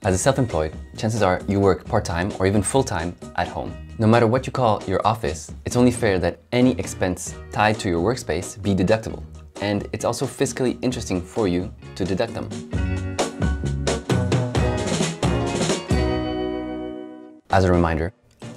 As a self-employed, chances are you work part-time or even full-time at home. No matter what you call your office, it's only fair that any expense tied to your workspace be deductible. And it's also fiscally interesting for you to deduct them. As a reminder,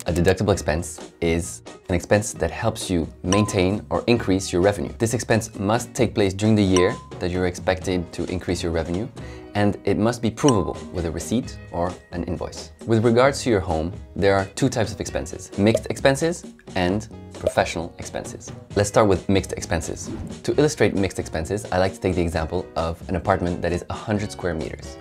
a deductible expense is an expense that helps you maintain or increase your revenue. This expense must take place during the year that you're expected to increase your revenue, and it must be provable with a receipt or an invoice. With regards to your home, there are two types of expenses: mixed expenses and professional expenses. Let's start with mixed expenses. To illustrate mixed expenses, I like to take the example of an apartment that is 100 square meters.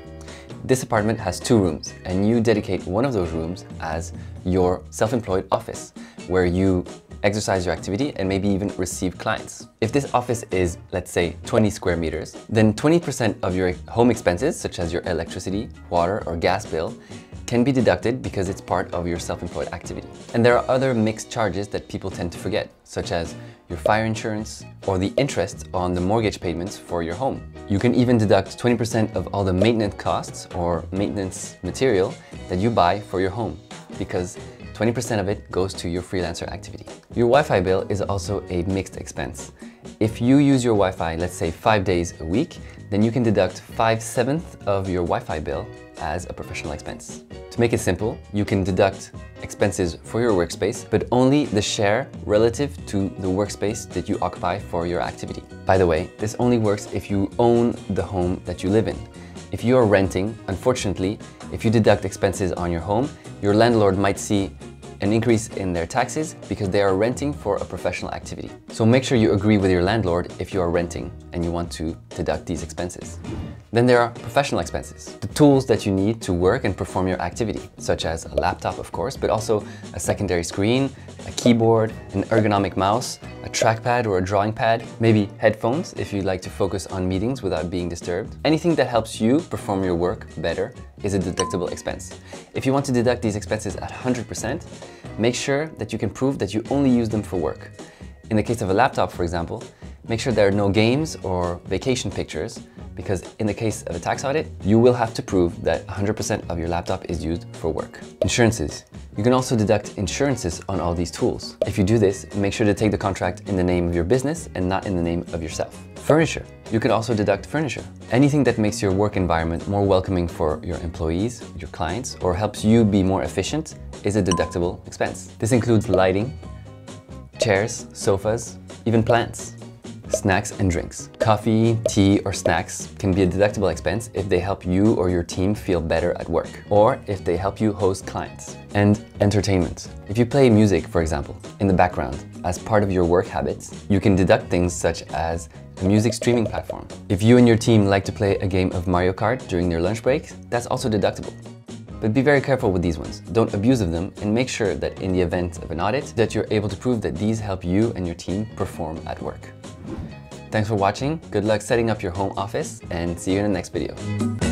This apartment has 2 rooms, and you dedicate one of those rooms as your self-employed office, where you exercise your activity and maybe even receive clients. If this office is, let's say, 20 square meters, then 20% of your home expenses, such as your electricity, water, or gas bill, can be deducted because it's part of your self-employed activity. And there are other mixed charges that people tend to forget, such as your fire insurance or the interest on the mortgage payments for your home. You can even deduct 20% of all the maintenance costs or maintenance material that you buy for your home, because 20% of it goes to your freelancer activity. Your Wi-Fi bill is also a mixed expense. If you use your Wi-Fi, let's say 5 days a week, then you can deduct 5/7 of your Wi-Fi bill as a professional expense. To make it simple, you can deduct expenses for your workspace, but only the share relative to the workspace that you occupy for your activity. By the way, this only works if you own the home that you live in. If you are renting, unfortunately, if you deduct expenses on your home, your landlord might see an increase in their taxes because they are renting for a professional activity. So make sure you agree with your landlord if you are renting and you want to deduct these expenses. Then there are professional expenses, the tools that you need to work and perform your activity, such as a laptop, of course, but also a secondary screen, a keyboard, an ergonomic mouse, a trackpad or a drawing pad, maybe headphones if you'd like to focus on meetings without being disturbed. Anything that helps you perform your work better is a deductible expense. If you want to deduct these expenses at 100%, make sure that you can prove that you only use them for work. In the case of a laptop, for example, make sure there are no games or vacation pictures, because in the case of a tax audit, you will have to prove that 100% of your laptop is used for work. Insurances. You can also deduct insurances on all these tools. If you do this, make sure to take the contract in the name of your business and not in the name of yourself. Furniture. You can also deduct furniture. Anything that makes your work environment more welcoming for your employees, your clients, or helps you be more efficient is a deductible expense. This includes lighting, chairs, sofas, even plants. Snacks and drinks. Coffee, tea, or snacks can be a deductible expense if they help you or your team feel better at work, or if they help you host clients. And entertainment. If you play music, for example, in the background as part of your work habits, you can deduct things such as a music streaming platform. If you and your team like to play a game of Mario Kart during their lunch break, that's also deductible. But be very careful with these ones. Don't abuse of them, and make sure that in the event of an audit, that you're able to prove that these help you and your team perform at work. Thanks for watching, good luck setting up your home office, and see you in the next video.